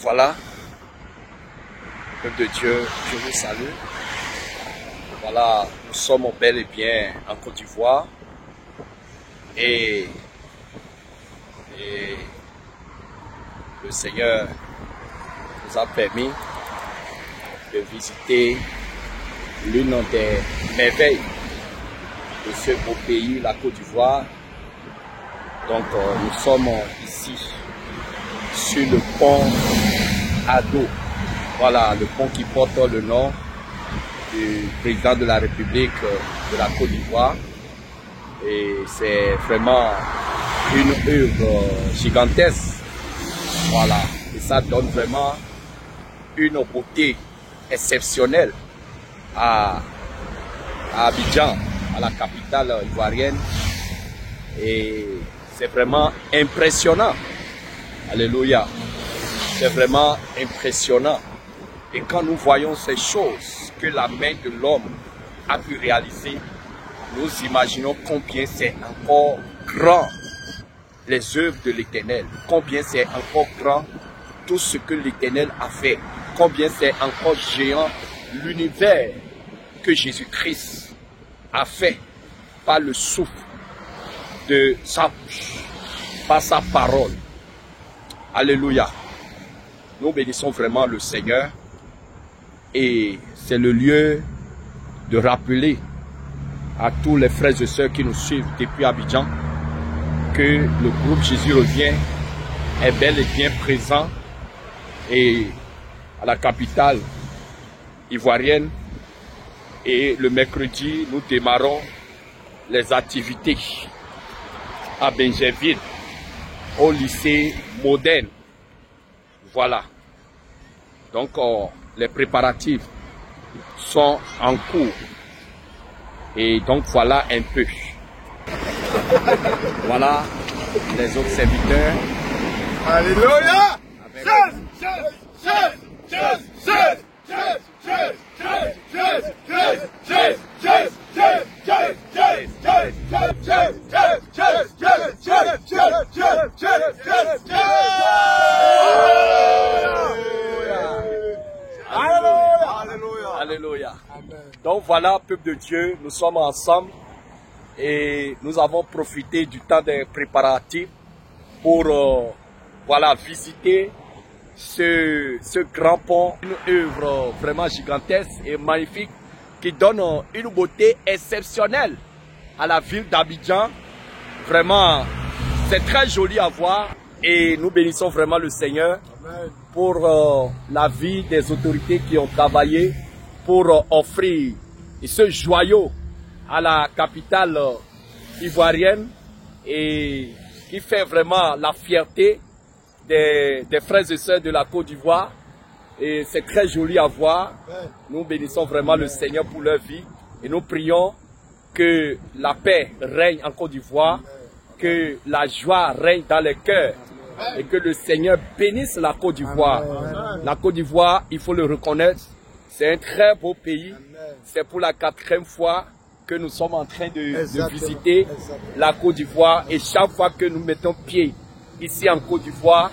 Voilà, peuple de Dieu, je vous salue. Voilà, nous sommes bel et bien en Côte d'Ivoire et le Seigneur nous a permis de visiter l'une des merveilles de ce beau pays, la Côte d'Ivoire. Donc nous sommes ici sur le pont Ado. Voilà, le pont qui porte le nom du président de la République de la Côte d'Ivoire. Et c'est vraiment une œuvre gigantesque. Voilà, et ça donne vraiment une beauté exceptionnelle à Abidjan, à la capitale ivoirienne. Et c'est vraiment impressionnant. Alléluia. C'est vraiment impressionnant. Et quand nous voyons ces choses que la main de l'homme a pu réaliser, nous imaginons combien c'est encore grand les œuvres de l'Éternel, combien c'est encore grand tout ce que l'Éternel a fait, combien c'est encore géant l'univers que Jésus-Christ a fait par le souffle de sa bouche, par sa parole. Alléluia. Nous bénissons vraiment le Seigneur et c'est le lieu de rappeler à tous les frères et sœurs qui nous suivent depuis Abidjan que le groupe Jésus revient est bel et bien présent et à la capitale ivoirienne. Et le mercredi, nous démarrons les activités à Benjerville, au lycée moderne. Voilà. Donc, les préparatifs sont en cours. Et donc, voilà un peu. Voilà les autres serviteurs. Alléluia! Alléluia. Donc voilà, peuple de Dieu, nous sommes ensemble et nous avons profité du temps des préparatifs pour voilà, visiter ce grand pont, une œuvre vraiment gigantesque et magnifique qui donne une beauté exceptionnelle à la ville d'Abidjan. Vraiment, c'est très joli à voir et nous bénissons vraiment le Seigneur pour la vie des autorités qui ont travaillé pour offrir ce joyau à la capitale ivoirienne et qui fait vraiment la fierté des frères et sœurs de la Côte d'Ivoire. Et c'est très joli à voir. Nous bénissons vraiment le Seigneur pour leur vie et nous prions que la paix règne en Côte d'Ivoire, que la joie règne dans les cœurs et que le Seigneur bénisse la Côte d'Ivoire. La Côte d'Ivoire, il faut le reconnaître, c'est un très beau pays. C'est pour la 4e fois que nous sommes en train de visiter la Côte d'Ivoire. Et chaque fois que nous mettons pied ici en Côte d'Ivoire,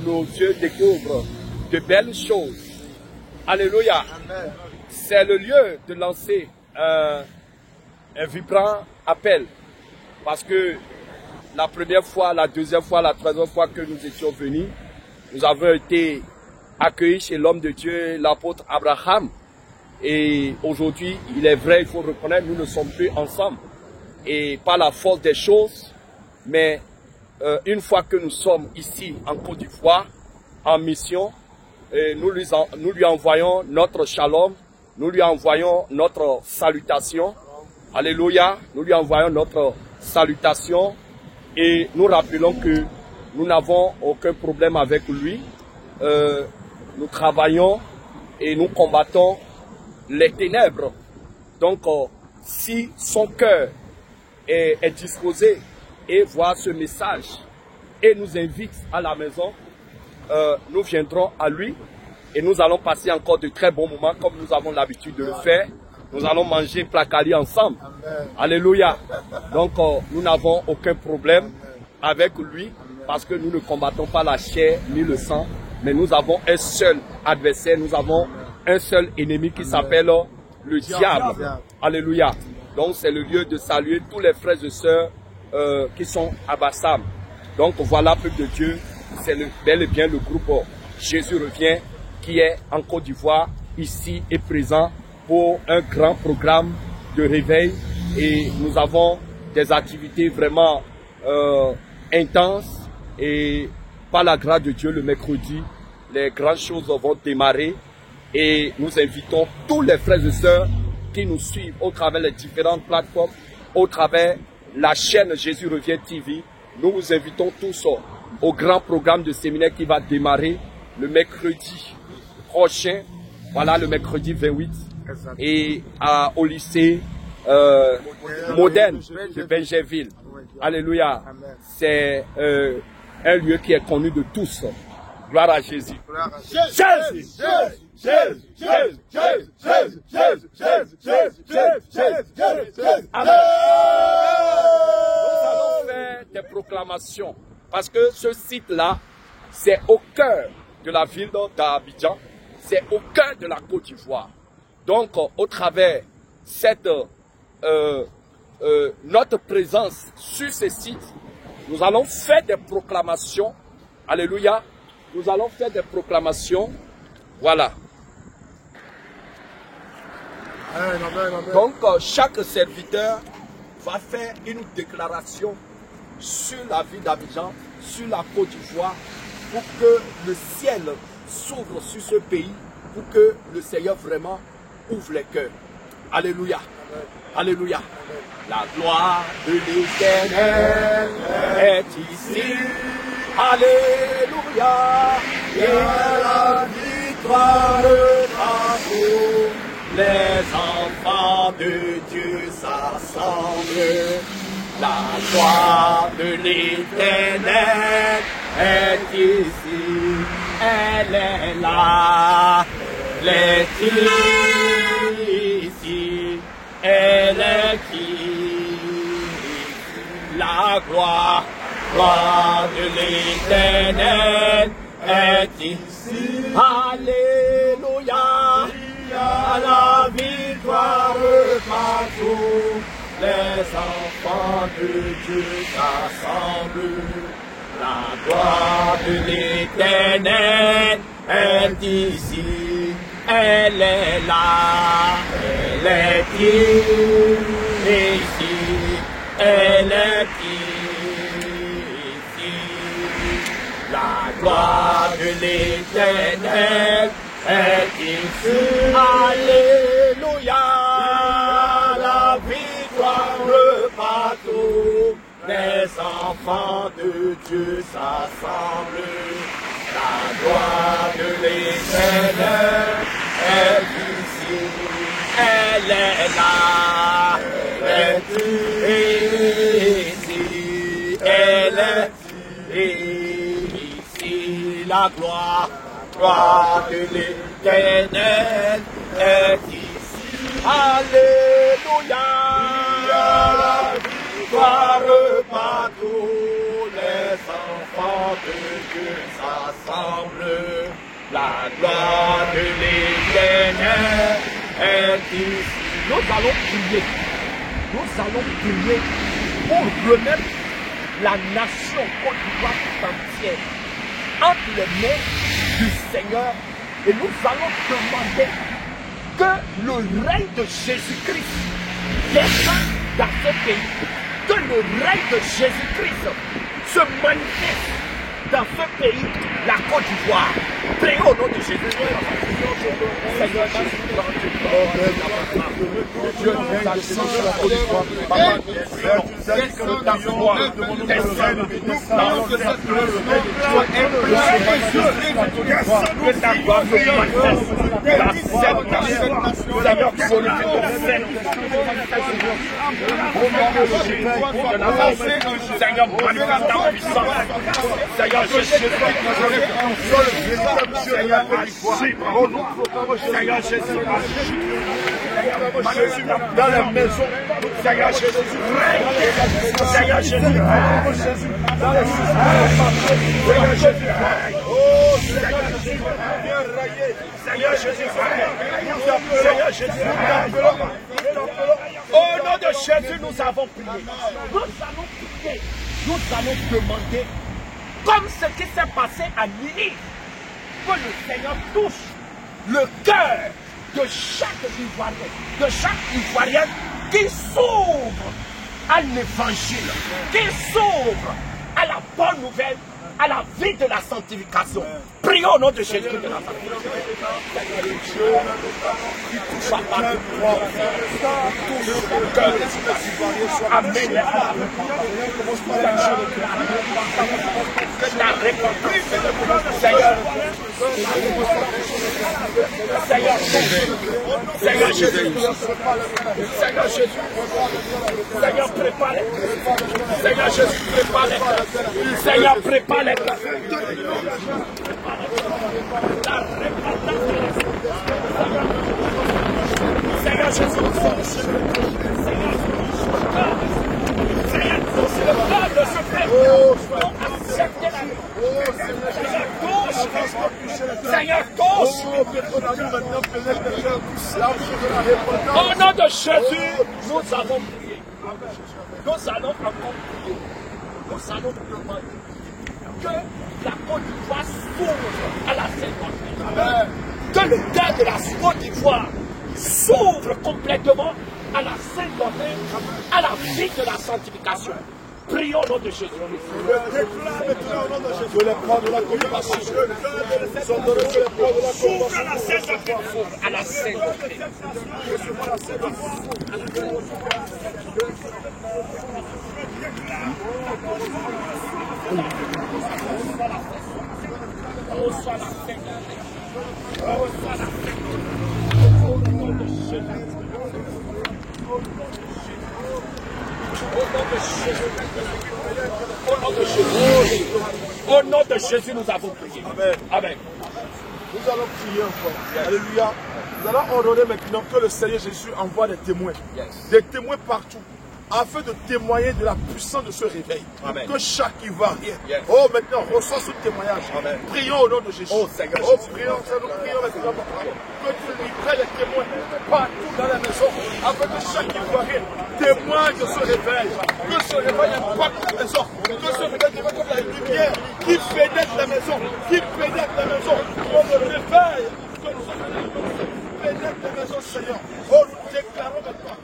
nos yeux découvrent de belles choses. Alléluia. C'est le lieu de lancer un vibrant appel. Parce que la première fois, la deuxième fois, la troisième fois que nous étions venus, nous avons été accueillis chez l'homme de Dieu, l'apôtre Abraham. Et aujourd'hui, il est vrai, il faut reconnaître, nous ne sommes plus ensemble. Et par la force des choses, mais une fois que nous sommes ici en Côte d'Ivoire, en mission, nous lui envoyons notre shalom, nous lui envoyons notre salutation. Alléluia, nous lui envoyons notre salutation et nous rappelons que nous n'avons aucun problème avec lui. Nous travaillons et nous combattons les ténèbres. Donc, si son cœur est disposé et voit ce message et nous invite à la maison, nous viendrons à lui et nous allons passer encore de très bons moments comme nous avons l'habitude de le faire. Nous allons manger placali ensemble. Amen. Alléluia. Donc, nous n'avons aucun problème avec lui parce que nous ne combattons pas la chair ni le sang, mais nous avons un seul adversaire, nous avons un seul ennemi qui s'appelle le diable. Alléluia. Donc c'est le lieu de saluer tous les frères et sœurs qui sont à Bassam. Donc voilà, peuple de Dieu, c'est bel et bien le groupe Jésus revient qui est en Côte d'Ivoire, ici et présent pour un grand programme de réveil. Et nous avons des activités vraiment intenses. Et par la grâce de Dieu, le mercredi, les grandes choses vont démarrer. Et nous invitons tous les frères et sœurs qui nous suivent au travers des différentes plateformes, au travers la chaîne Jésus Revient TV. Nous vous invitons tous au grand programme de séminaire qui va démarrer le mercredi prochain. Voilà, le mercredi 28. Et au lycée moderne de Benjerville. Alléluia. C'est un lieu qui est connu de tous. Gloire à Jésus. Jésus, Jésus, Jésus, Jésus, Jésus, Jésus, Jésus, Jésus, Jésus. Amen. Nous allons faire des proclamations parce que ce site-là, c'est au cœur de la ville d'Abidjan, c'est au cœur de la Côte d'Ivoire. Donc, au travers cette notre présence sur ce site, nous allons faire des proclamations. Alléluia. Nous allons faire des proclamations. Voilà. Donc, chaque serviteur va faire une déclaration sur la ville d'Abidjan, sur la Côte d'Ivoire, pour que le ciel s'ouvre sur ce pays, pour que le Seigneur vraiment ouvre les cœurs. Alléluia. Alléluia. La gloire de l'Éternel est ici. Alléluia. Et la victoire partout. Les enfants de Dieu s'assemblent. La gloire de l'Éternel est ici. Elle est là. Elle est ici. Elle est qui? La gloire de l'Éternel est ici. Alléluia. À la victoire partout. Les enfants de Dieu s'assemblent. La gloire de l'Éternel est ici. Elle est là. Elle est ici. Elle est ici. La gloire de l'Éternel est ici. Alléluia. La victoire partout. Les enfants de Dieu s'assemblent. La gloire de l'Éternel est ici. Elle est là. Elle est ici. Elle est ici. La gloire de l'Éternel est ici. Alléluia. La victoire partout. Les enfants de Dieu s'assemblent. La gloire de l'Éternel est ici. Nous allons prier. Nous allons prier pour remettre la nation Côte d'Ivoire tout entière entre les mains du Seigneur. Et nous allons demander que le règne de Jésus-Christ descende dans ce pays. Que le règne de Jésus-Christ se manifeste dans ce pays, la Côte d'Ivoire. Prions au nom de Jésus. Seigneur Jésus, Dieu nous a descendu la Côte d'Ivoire. Papa, que ta gloire descende dans cette place. Que ta gloire se manifeste dans cette nation. Seigneur, glorifie ton Seigneur. Seigneur, manifeste ta puissance. Seigneur, je suis Seigneur, Seigneur Jésus, dans la maison, Seigneur Jésus, Seigneur Jésus, dans les Seigneur Jésus, oh Seigneur Jésus, Seigneur Jésus, au nom de Jésus, nous avons prié. Nous allons prier, nous allons demander, comme ce qui s'est passé à Ninive, que le Seigneur touche le cœur de chaque Ivoirien, qui s'ouvre à l'évangile, qui s'ouvre à la bonne nouvelle, à la vie de la sanctification. Prions au nom de Jésus de la Amen. Seigneur Jésus, Seigneur prépare, Seigneur Jésus prépare, Seigneur prépare les Seigneur Jésus, Seigneur, touche. Au nom de Jésus, nous allons prier. Nous allons encore prier. Nous allons demander que la Côte d'Ivoire s'ouvre à la Sainte-Doctrine. Que le cœur de la Côte d'Ivoire s'ouvre complètement à la Sainte-Doctrine, à la vie de la sanctification. Prions au nom de Jésus. Je les prends de la congrégation. S'ouvre à la Sainte-Doctrine. À la Sainte-Doctrine. Au nom de Jésus, nous avons prié. Amen. Amen. Nous allons prier encore. Alléluia. Nous allons ordonner maintenant que le Seigneur Jésus envoie des témoins. Des témoins partout. Afin de témoigner de la puissance de ce réveil. Amen. Que chaque Ivoirien, oh maintenant, reçoit ce témoignage. Amen. Prions au nom de Jésus. Oh Seigneur Prions maintenant. Que tu livres les témoins partout dans la maison. Afin que chaque Ivoirien témoigne de ce réveil. Que ce réveil impacte la maison. Que ce réveil devienne comme la lumière qui pénètre la maison. Qui pénètre la maison. Comme le réveil. Que ce réveil pénètre la maison, Seigneur. Oh, nous déclarons maintenant.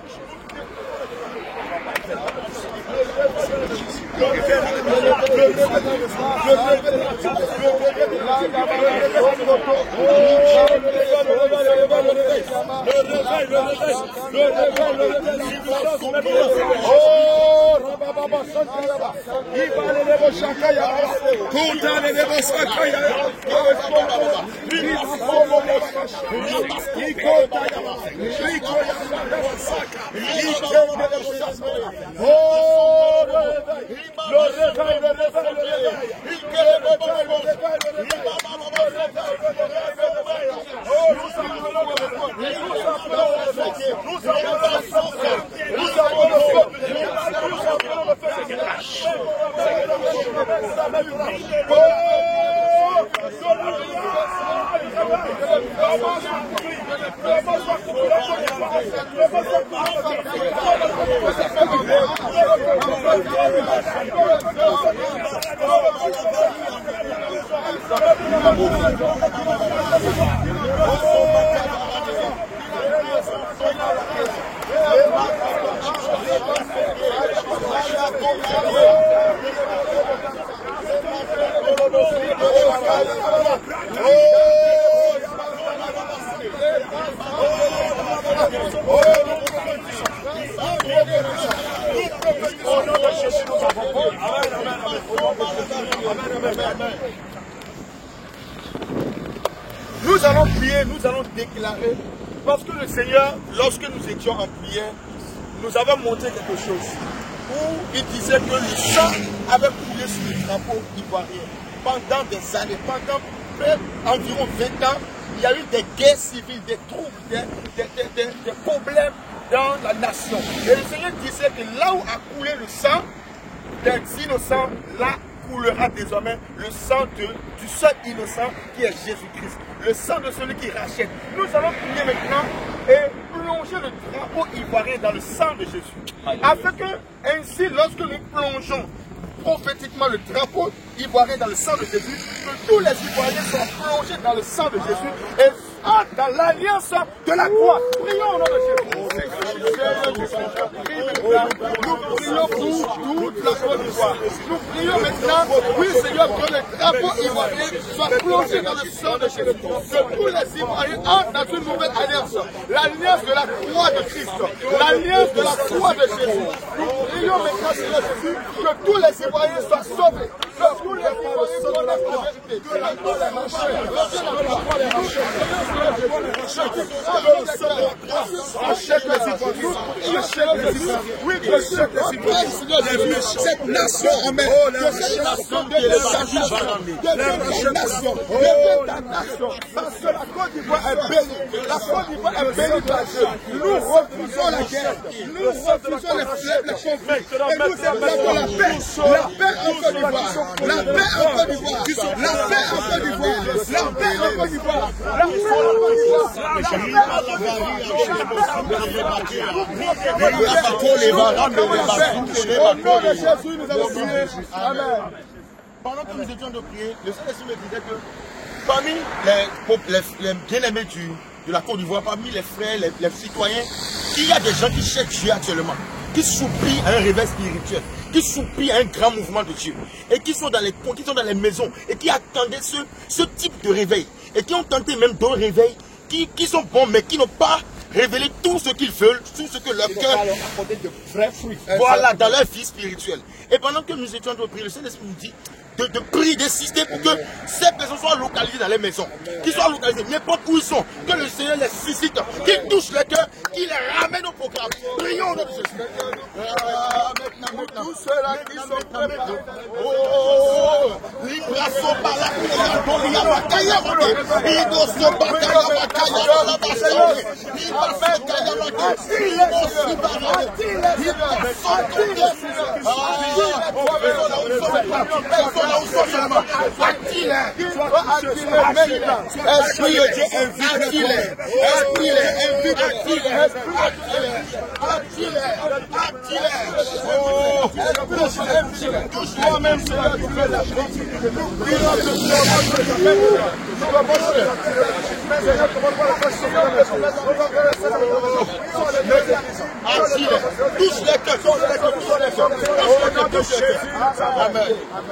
Nous allons prier, nous allons déclarer, parce que le Seigneur, lorsque nous étions en prière, nous avons montré quelque chose, où il disait que le sang avait coulé sur le drapeau ivoirien pendant des années, pendant environ 20 ans, il y a eu des guerres civiles, des troubles, des problèmes dans la nation. Et le Seigneur disait que là où a coulé le sang des innocents, là coulera désormais le sang du seul innocent qui est Jésus-Christ. Le sang de celui qui rachète. Nous allons prier maintenant et plonger le drapeau ivoirien dans le sang de Jésus. Afin que, ainsi, lorsque nous plongeons prophétiquement le drapeau ivoirien dans le sang de Jésus, que tous les Ivoiriens soient plongés dans le sang de Jésus et dans l'alliance de la croix. Prions au nom de Jésus. Nous prions pour toute la Côte d'Ivoire. Nous prions maintenant, oui Seigneur, que le drapeau ivoirien soit plongé dans le sang de Jésus. Que tous les Ivoiriens entrent dans une nouvelle alliance. L'alliance de la croix de Christ. L'alliance de la croix de Jésus. Nous prions maintenant, Seigneur Jésus, que tous les Ivoiriens soient sauvés. Que tous les Ivoiriens soient la vérité. Cette nation en mer, cette nation de nation, parce que la Côte d'Ivoire est bénie. La Côte d'Ivoire est bénie par Dieu. Nous refusons la guerre, nous refusons les conflits et nous développons la paix. La paix en Côte d'Ivoire, la paix en Côte d'Ivoire, la paix en Côte d'Ivoire, la paix en Côte d'Ivoire, la paix en Côte d'Ivoire. Au nom de Jésus, nous allons prier. Amen. Pendant que nous étions de prier, le Saint-Esprit me disait que parmi les bien-aimés de la Côte d'Ivoire, parmi les frères, les citoyens, il y a des gens qui cherchent Dieu actuellement, qui soupirent à un réveil spirituel, qui soupirent à un grand mouvement de Dieu, et qui sont dans les ponts, qui sont dans les maisons, et qui attendaient ce type de réveil, et qui ont tenté même d'autres réveils, qui sont bons, mais qui n'ont pas révélé tout ce qu'ils veulent, tout ce que leur cœur leur apporter de vrais fruits. Voilà, dans leur vie spirituelle. Et pendant que nous étions de prier, le Saint-Esprit nous dit de prier, d'insister pour que ces personnes soient localisées dans les maisons, qu'ils soient localisées n'importe où ils sont, que le Seigneur les suscite, qu'ils touchent le cœur, qu'ils les ramènent au programme. Prions au nom de Jésus. Tous ceux-là qui sont préparés. Esprit de Dieu, invite-les. Toi-même, Seigneur, tu fais la chose.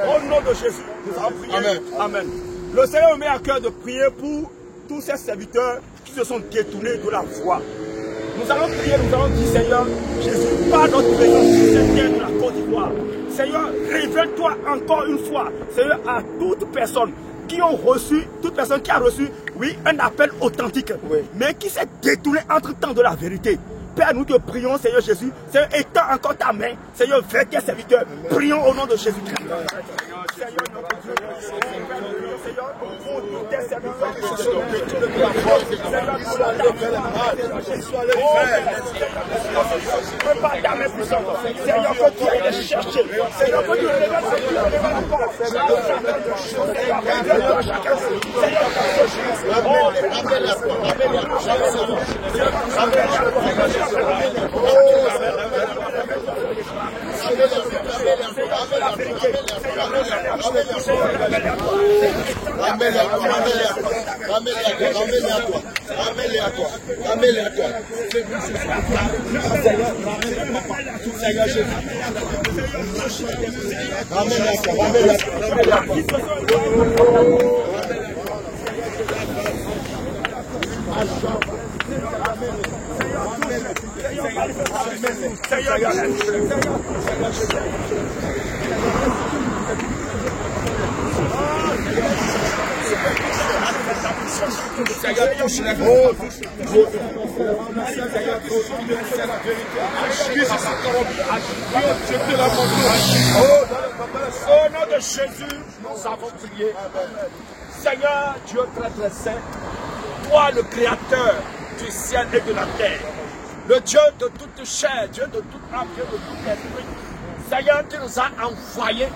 Au nom de Jésus, nous allons prier. Amen. Le Seigneur me met à cœur de prier pour tous ces serviteurs qui se sont détournés de la voie. Nous allons prier, nous allons dire, Seigneur, Jésus, par notre présence sur cette terre de la Côte d'Ivoire. Seigneur, révèle-toi encore une fois, Seigneur, à toute personne qui ont reçu, toute personne qui a reçu, oui, un appel authentique, mais qui s'est détourné entre temps de la vérité. Père, nous te prions, Seigneur Jésus, Seigneur, étends encore ta main, Seigneur, vers tes serviteurs. Prions au nom de Jésus-Christ. Seigneur, notre Dieu, Seigneur, pour tous tes serviteurs qui se sont détournés de la force, Seigneur, pour la prépare ta main puissante, Seigneur, que tu ailles les chercher, Seigneur, que tu les révèles encore, Seigneur, chacun, Au nom de Jésus, nous avons prié. Seigneur Dieu très très saint, toi le créateur du ciel et de la terre, le Dieu de toute chair, Dieu de toute âme, Dieu de tout esprit, Seigneur, tu nous as envoyés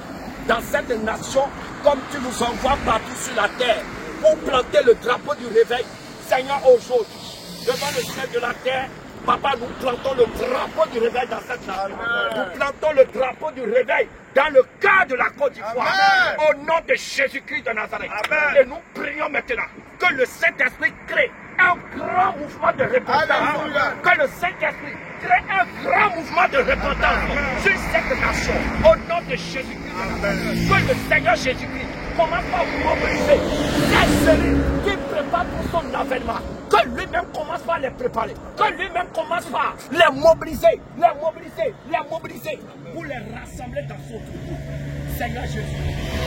dans cette nation comme tu nous envoies partout sur la terre pour planter le drapeau du réveil. Seigneur, aujourd'hui, devant le ciel de la terre, Papa, nous plantons le drapeau du réveil dans cette nation. Nous plantons le drapeau du réveil dans le cœur de la Côte d'Ivoire. Au nom de Jésus-Christ de Nazareth. Amen. Et nous prions maintenant que le Saint-Esprit crée un grand mouvement de repentance. Que le Saint-Esprit crée un grand mouvement de repentance sur cette nation. Au nom de Jésus-Christ. Que le Seigneur Jésus-Christ commence à mobiliser les cellules qui préparent pour son avènement. Que lui-même commence par les préparer. Que lui-même commence par les mobiliser, pour les rassembler dans son troupeau. Seigneur Jésus,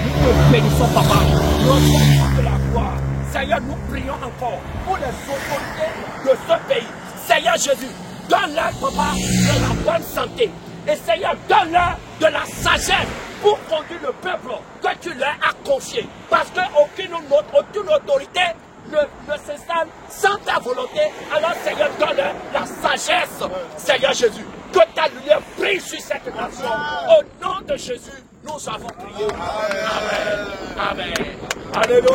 nous te bénissons, Papa. Nous offrons de la gloire. Seigneur, nous prions encore pour les autorités de ce pays. Seigneur Jésus, donne-leur, Papa, de la bonne santé. Et Seigneur, donne-leur de la sagesse pour conduire le peuple que tu leur as confié. Parce qu'aucune autorité ne s'installe sans ta volonté. Alors Seigneur, donne-leur la sagesse. Seigneur Jésus, que ta lumière brille sur cette nation. Au nom de Jésus, nous avons prié. Amen. Amen. Alléluia.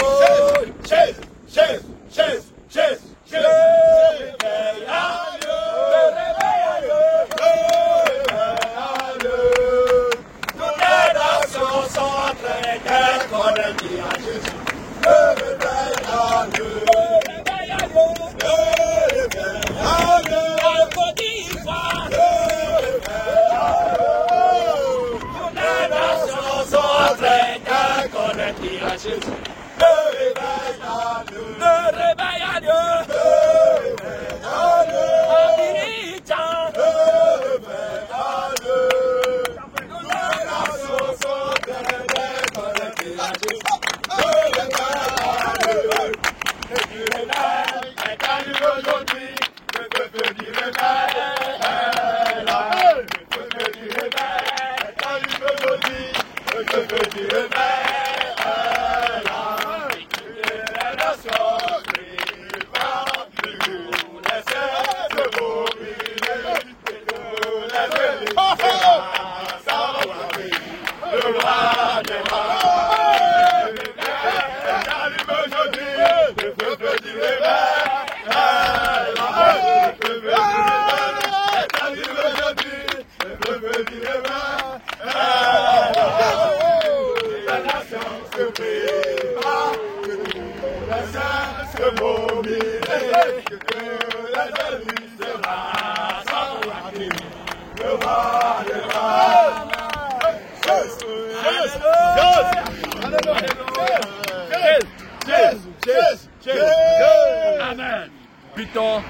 Amen. Buton,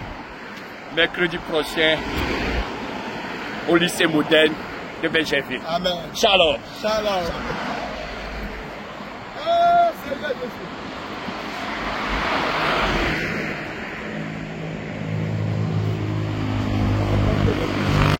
mercredi prochain, au lycée moderne de Benjerville. Amen. Shalom. Shalom.